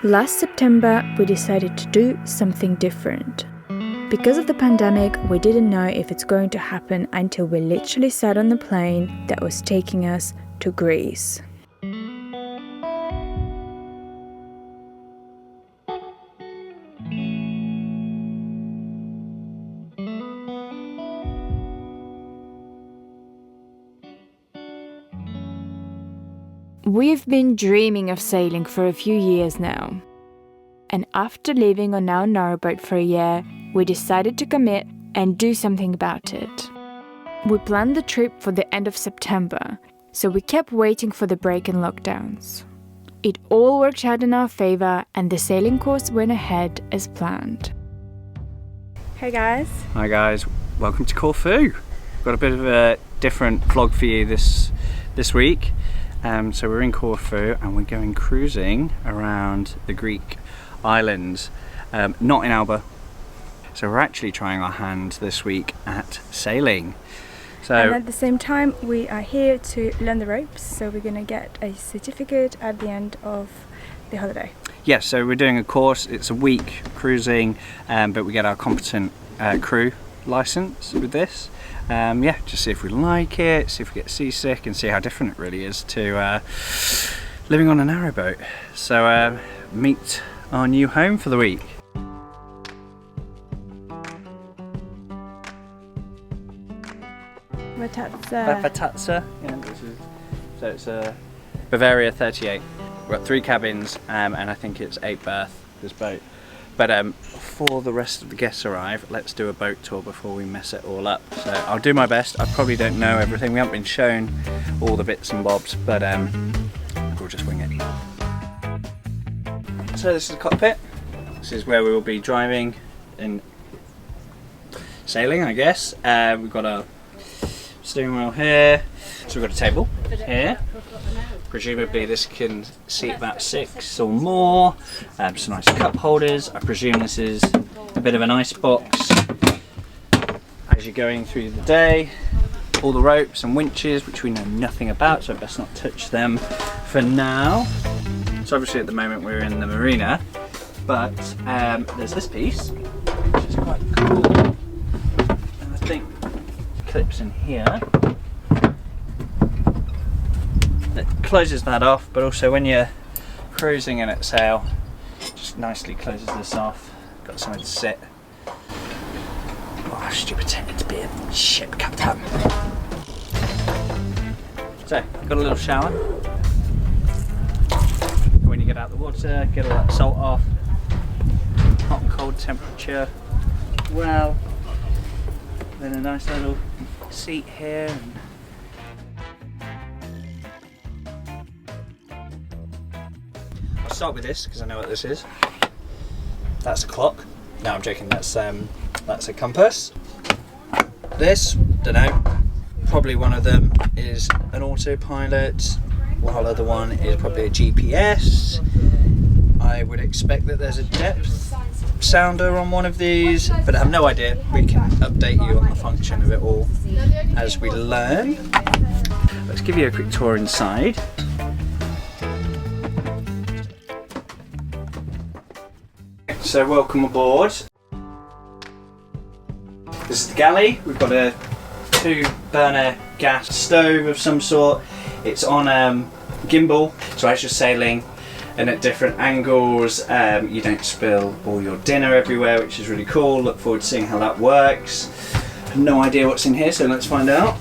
Last September, we decided to do something different. Because of the pandemic, we didn't know if it's going to happen until we literally sat on the plane that was taking us to Greece. We've been dreaming of sailing for a few years now. And after living on our narrowboat for a year, we decided to commit and do something about it. We planned the trip for the end of September, so we kept waiting for the break in lockdowns. It all worked out in our favor and the sailing course went ahead as planned. Hey guys. Hi guys, welcome to Corfu. Got a bit of a different vlog for you this week. So we're in Corfu and we're going cruising around the Greek islands, not in Alba. So we're actually trying our hand this week at sailing. And at the same time we are here to learn the ropes, so we're going to get a certificate at the end of the holiday. Yes, so we're doing a course, it's a week cruising, but we get our competent crew license with this. Yeah, just see if we like it, see if we get seasick, and see how different it really is to living on a narrowboat. So meet our new home for the week. Vatazza. Yeah, so it's a Bavaria 38. We've got 3 cabins, and I think it's 8 berth, this boat. But before the rest of the guests arrive, let's do a boat tour before we mess it all up. So I'll do my best. I probably don't know everything. We haven't been shown all the bits and bobs, but we'll just wing it. So this is the cockpit. This is where we will be driving and sailing, I guess. We've got a steering wheel here. So we've got a table here. Presumably this can seat about 6 or more. Some nice cup holders. I presume this is a bit of an ice box as you're going through the day. All the ropes and winches, which we know nothing about, so I best not touch them for now. So obviously at the moment we're in the marina, but there's this piece, which is quite cool. And I think it clips in here. It closes that off, but also when you're cruising and at sail, just nicely closes this off. Got somewhere to sit. Oh, stupid pretending to be a ship captain. So, got a little shower. When you get out the water, get all that salt off. Hot and cold temperature. Well, then a nice little seat here. I'll start with this because I know what this is. That's a clock. No, I'm joking. That's a compass. This, don't know. Probably one of them is an autopilot, while the other one is probably a GPS. I would expect that there's a depth sounder on one of these, but I have no idea. We can update you on the function of it all as we learn. Let's give you a quick tour inside. So welcome aboard. This is the galley. We've got a 2-burner gas stove of some sort. It's on gimbal, so as you're sailing and at different angles, you don't spill all your dinner everywhere, which is really cool. Look forward to seeing how that works. No idea what's in here, so let's find out.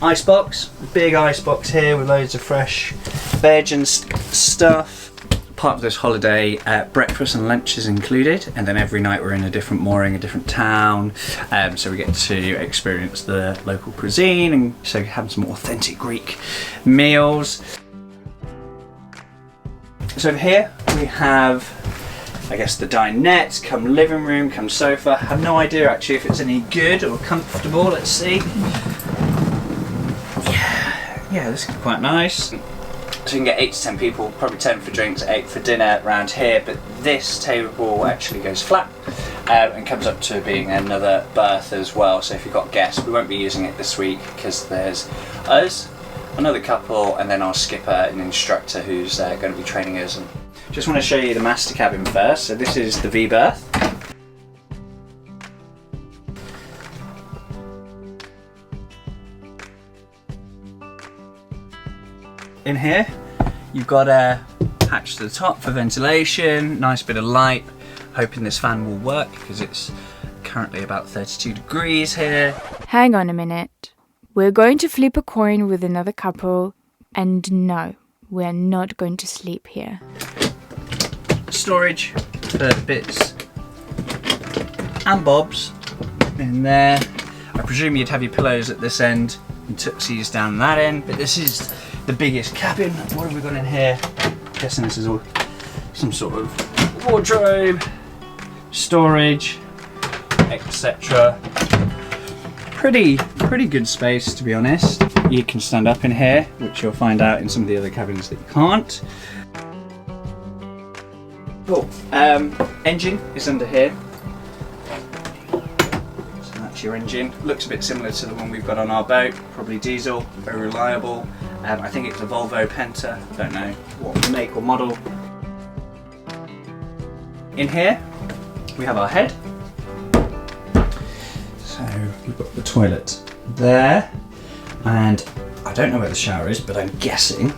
Icebox, big icebox here with loads of fresh veg and stuff. Part of this holiday, breakfast and lunch is included, and then every night we're in a different mooring, a different town, so we get to experience the local cuisine and so have some authentic Greek meals. So over here we have, I guess, the dinette, come living room, come sofa. I have no idea actually if it's any good or comfortable. Let's see. Yeah, this is quite nice. So you can get 8 to 10 people, probably 10 for drinks, 8 for dinner around here, but this table actually goes flat and comes up to being another berth as well. So if you've got guests, we won't be using it this week because there's us, another couple, and then our skipper and instructor who's going to be training us. And Just want to show you the master cabin first. So this is the V berth. In here, you've got a hatch to the top for ventilation, nice bit of light. Hoping this fan will work because it's currently about 32 degrees here. Hang on a minute. We're going to flip a coin with another couple, and no, we're not going to sleep here. Storage for bits and bobs in there. I presume you'd have your pillows at this end and tootsies down that end, but this is the biggest cabin. What have we got in here? I'm guessing this is all some sort of wardrobe, storage, etc. Pretty good space, to be honest. You can stand up in here, which you'll find out in some of the other cabins that you can't. Cool. Engine is under here. So that's your engine. Looks a bit similar to the one we've got on our boat. Probably diesel, very reliable. I think it's a Volvo Penta. Don't know what make or model. In here, we have our head. So we've got the toilet there, and I don't know where the shower is, but I'm guessing.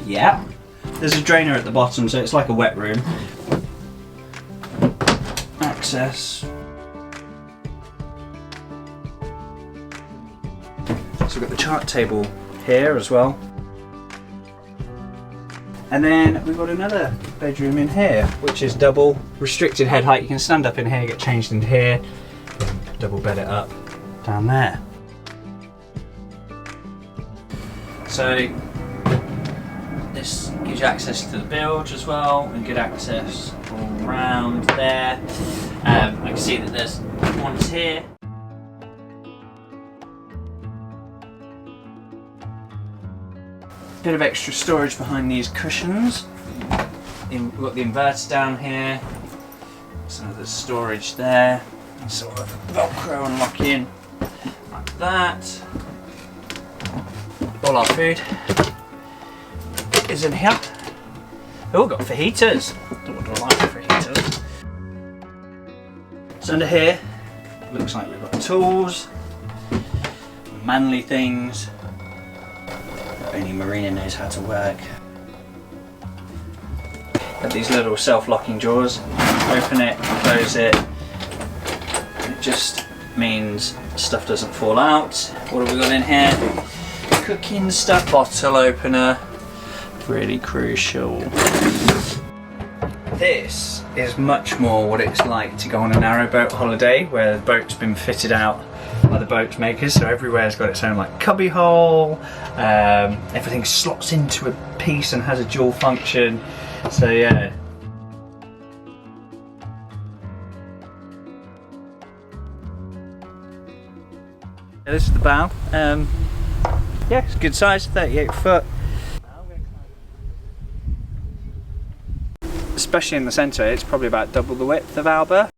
Yeah. There's a drainer at the bottom, so it's like a wet room. Access. So we've got the chart table here as well. And then we've got another bedroom in here, which is double, restricted head height. You can stand up in here, get changed in here, double bed it up down there. So this gives you access to the bilge as well, and good access all around there. I can see that there's ones here. Bit of extra storage behind these cushions. We've got the inverter down here. Some of the storage there. And sort of Velcro and lock in like that. All our food is in here. Oh, got fajitas. What do I like fajitas? So under here, looks like we've got tools, manly things. Only Marina knows how to work. Got these little self-locking drawers. Open it, close it. It just means stuff doesn't fall out. What have we got in here? Cooking stuff, bottle opener. Really crucial. This is much more what it's like to go on a narrowboat holiday, where the boat's been fitted out by the boat makers, so everywhere's got its own like cubby hole. Everything slots into a piece and has a dual function. So yeah. This is the bow. Yeah, it's a good size, 38 foot. Especially in the centre, it's probably about double the width of Alba.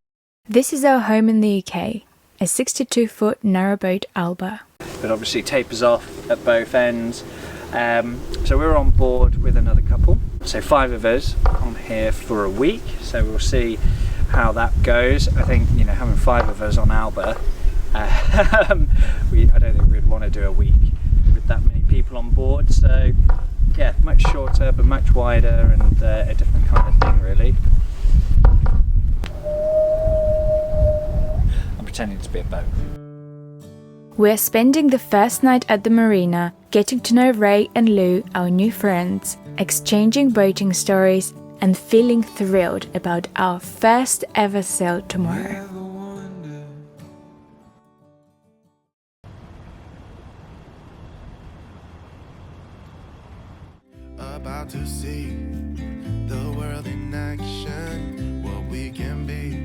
This is our home in the UK, a 62-foot narrowboat Alba. But obviously tapers off at both ends. So we're on board with another couple. So 5 of us on here for a week. So we'll see how that goes. I think, you know, having 5 of us on Alba, I don't think we'd want to do a week with that many people on board. So yeah, much shorter but much wider, and a different kind of thing really. I'm pretending to be a boat. We're spending the first night at the marina, getting to know Ray and Lou, our new friends, exchanging boating stories, and feeling thrilled about our first ever sail tomorrow. About to see the world in action, what we can be,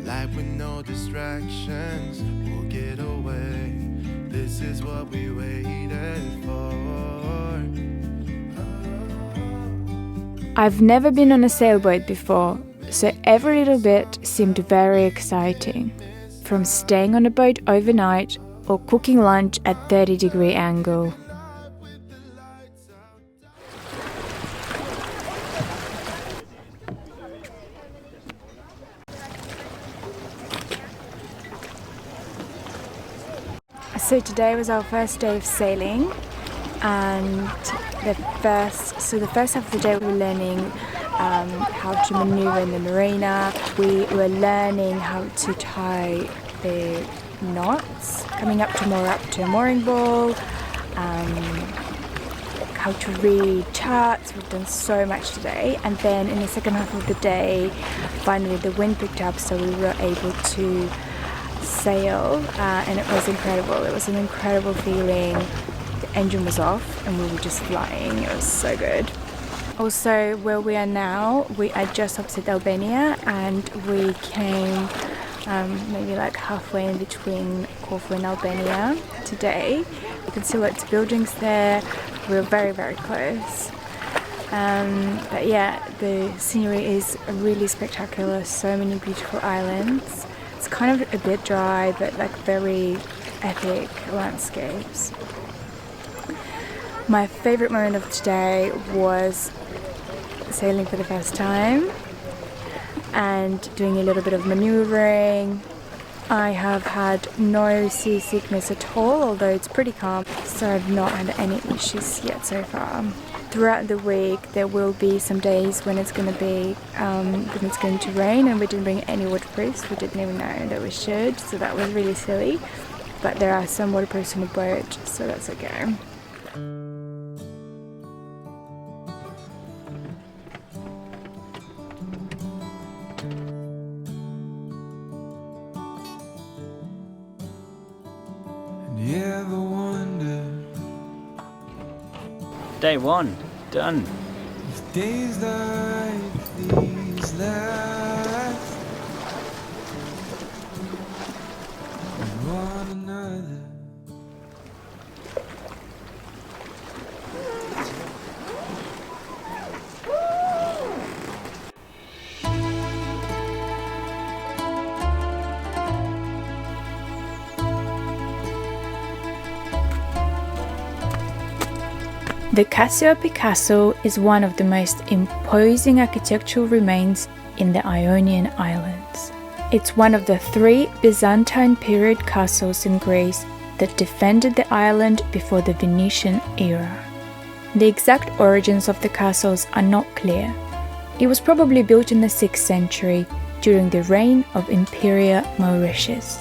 life with no distractions, we'll get away, this is what we waited for. I've never been on a sailboat before, so every little bit seemed very exciting. From staying on a boat overnight or cooking lunch at 30-degree angle. So today was our first day of sailing, and the first half of the day we were learning how to maneuver in the marina. We were learning how to tie the knots, coming up to a mooring ball, how to read charts. We've done so much today, and then in the second half of the day finally the wind picked up, so we were able to sail, and it was incredible. It was an incredible feeling. The engine was off and we were just flying. It was so good. Also, where we are now, we are just opposite Albania, and we came maybe like halfway in between Corfu and Albania today. You can see lots of buildings there. We're very, very close. But yeah, the scenery is really spectacular. So many beautiful islands. It's kind of a bit dry, but like very epic landscapes. My favorite moment of today was sailing for the first time and doing a little bit of maneuvering. I have had no seasickness at all, although it's pretty calm, so I've not had any issues yet so far. Throughout the week there will be some days when it's going to rain, and we didn't bring any waterproofs. We didn't even know that we should, so that was really silly. But there are some waterproofs on the boat, so that's okay. You ever wonder Day 1, done. if days like these last with one another? The Cassiope Castle is one of the most imposing architectural remains in the Ionian Islands. It's one of the 3 Byzantine period castles in Greece that defended the island before the Venetian era. The exact origins of the castles are not clear. It was probably built in the 6th century during the reign of Emperor Mauritius.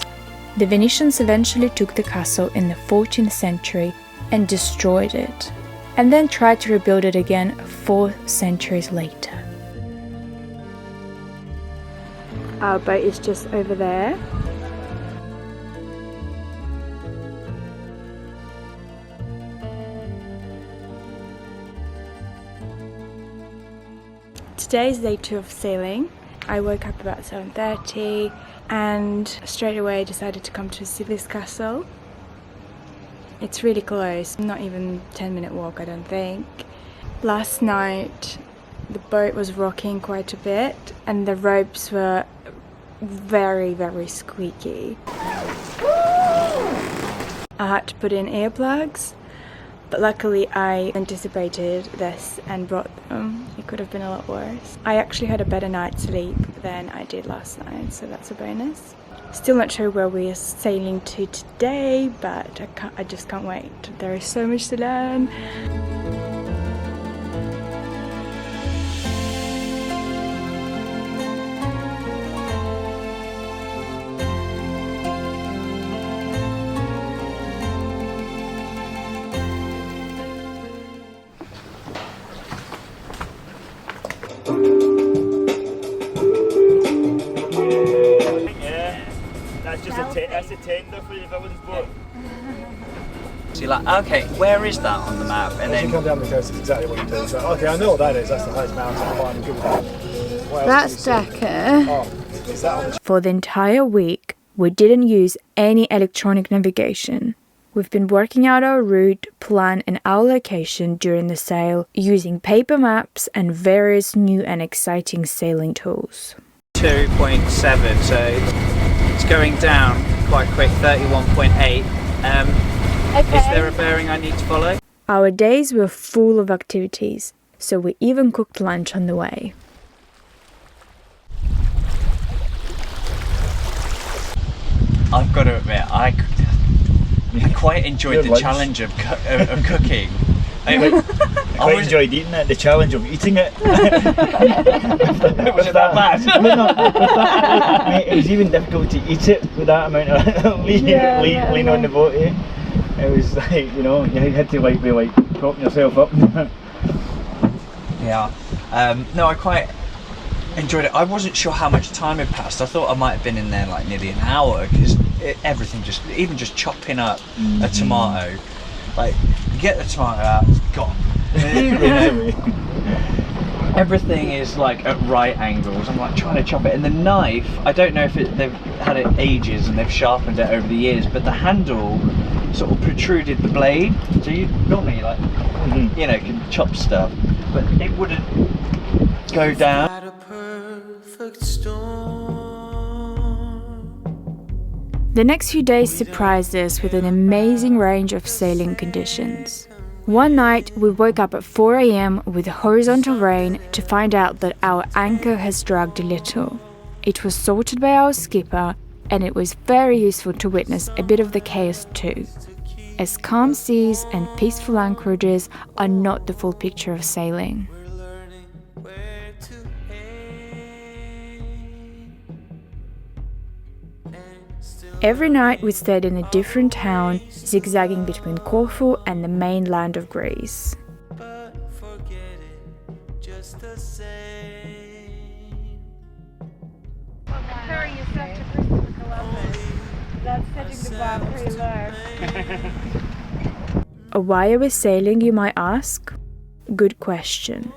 The Venetians eventually took the castle in the 14th century and destroyed it, and then tried to rebuild it again 4 centuries later. Our boat is just over there. Today is day 2 of sailing. I woke up about 7:30 and straight away decided to come to see this castle. It's really close, not even 10-minute walk, I don't think. Last night the boat was rocking quite a bit and the ropes were very, very squeaky. I had to put in earplugs, but luckily I anticipated this and brought them. It could have been a lot worse. I actually had a better night's sleep than I did last night, so that's a bonus. Still not sure where we are sailing to today, but I just can't wait. There is so much to learn. That's a tender for the women's boat. So you're like, okay, where is that on the map? And As you then come down the coast, it's exactly what you do. So, okay, I know what that is. That's the highest mountain. I'm fine. I'm good with that. What else That's can you see? Dakar. Oh, is that on the For the entire week, we didn't use any electronic navigation. We've been working out our route, plan and our location during the sail using paper maps and various new and exciting sailing tools. 2.7, so it's going down quite quick, 31.8. Is there a bearing I need to follow? Our days were full of activities, so we even cooked lunch on the way. I've got to admit, I I quite enjoyed the challenge of cooking. I enjoyed eating it, the challenge of eating it. Was it that bad? Mate, it was even difficult to eat it with that amount of lean on the boat. It was like, you know, you had to be propping yourself up. Yeah. No, I quite enjoyed it. I wasn't sure how much time had passed. I thought I might have been in there like nearly an hour because everything even just chopping up a tomato, like you get the tomato out, it's gone. Everything is like at right angles. I'm like trying to chop it, and the knife, I don't know if they've had it ages and they've sharpened it over the years, but the handle sort of protruded the blade, so you normally like you know, can chop stuff, but it wouldn't go down. The next few days surprised us with an amazing range of sailing conditions. One night we woke up at 4 AM with horizontal rain to find out that our anchor has dragged a little. It was sorted by our skipper, and it was very useful to witness a bit of the chaos too, as calm seas and peaceful anchorages are not the full picture of sailing. Every night we stayed in a different town, zigzagging between Corfu and the mainland of Greece. Harry, you're such a Christopher Columbus. That's setting the bar pretty low. Why are we sailing, you might ask? Good question.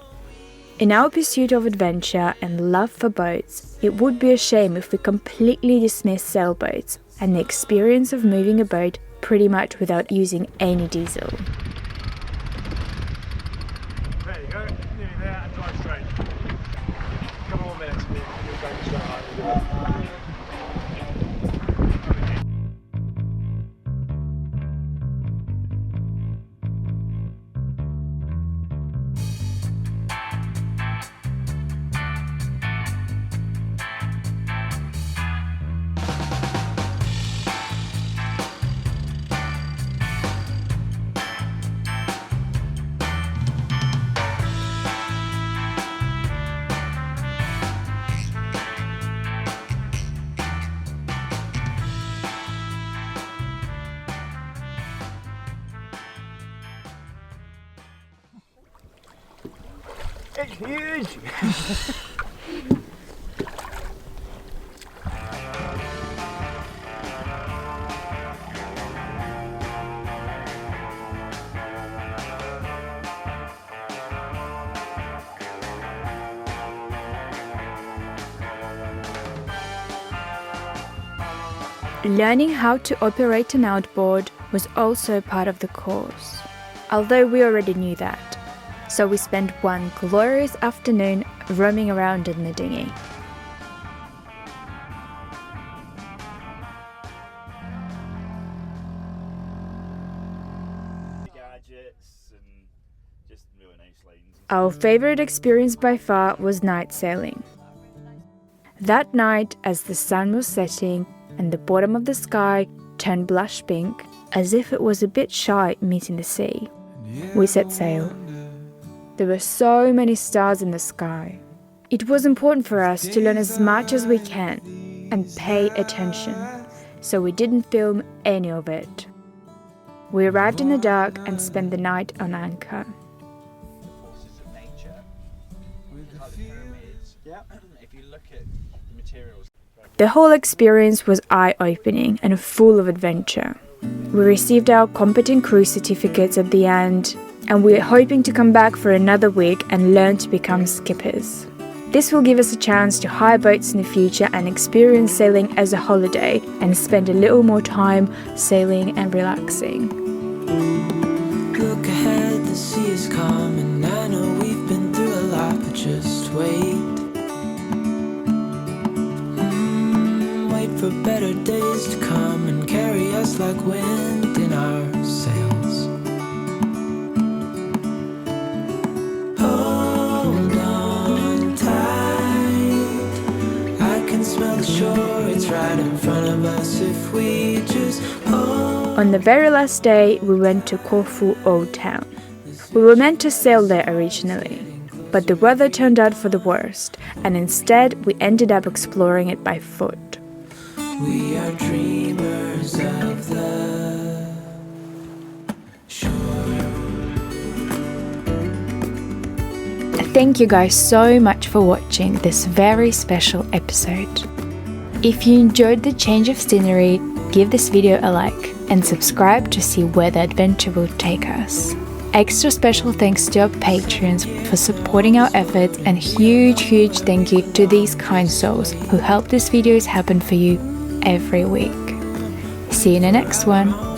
In our pursuit of adventure and love for boats, it would be a shame if we completely dismissed sailboats and the experience of moving a boat pretty much without using any diesel. There you go, nearly there and drive straight. A couple more minutes and you'll go straight out. It's huge! Learning how to operate an outboard was also part of the course, although we already knew that. So we spent one glorious afternoon roaming around in the dinghy. Our favorite experience by far was night sailing. That night, as the sun was setting and the bottom of the sky turned blush pink, as if it was a bit shy meeting the sea, we set sail. There were so many stars in the sky. It was important for us to learn as much as we can and pay attention, so we didn't film any of it. We arrived in the dark and spent the night on anchor. The whole experience was eye-opening and full of adventure. We received our competent crew certificates at the end, and we're hoping to come back for another week and learn to become skippers. This will give us a chance to hire boats in the future and experience sailing as a holiday and spend a little more time sailing and relaxing. Look ahead, the sea is calm, and I know we've been through a lot, but just wait. Wait for better days to come and carry us like wind in our sails. Hold on tight, I can smell the shore, it's right in front of us if we just hold On the very last day, we went to Corfu Old Town. We were meant to sail there originally, but the weather turned out for the worst, and instead we ended up exploring it by foot. We are dreamers of the shore. Thank you guys so much for watching this very special episode. If you enjoyed the change of scenery, give this video a like and subscribe to see where the adventure will take us. Extra special thanks to our patrons for supporting our efforts, and huge thank you to these kind souls who help these videos happen for you every week. See you in the next one.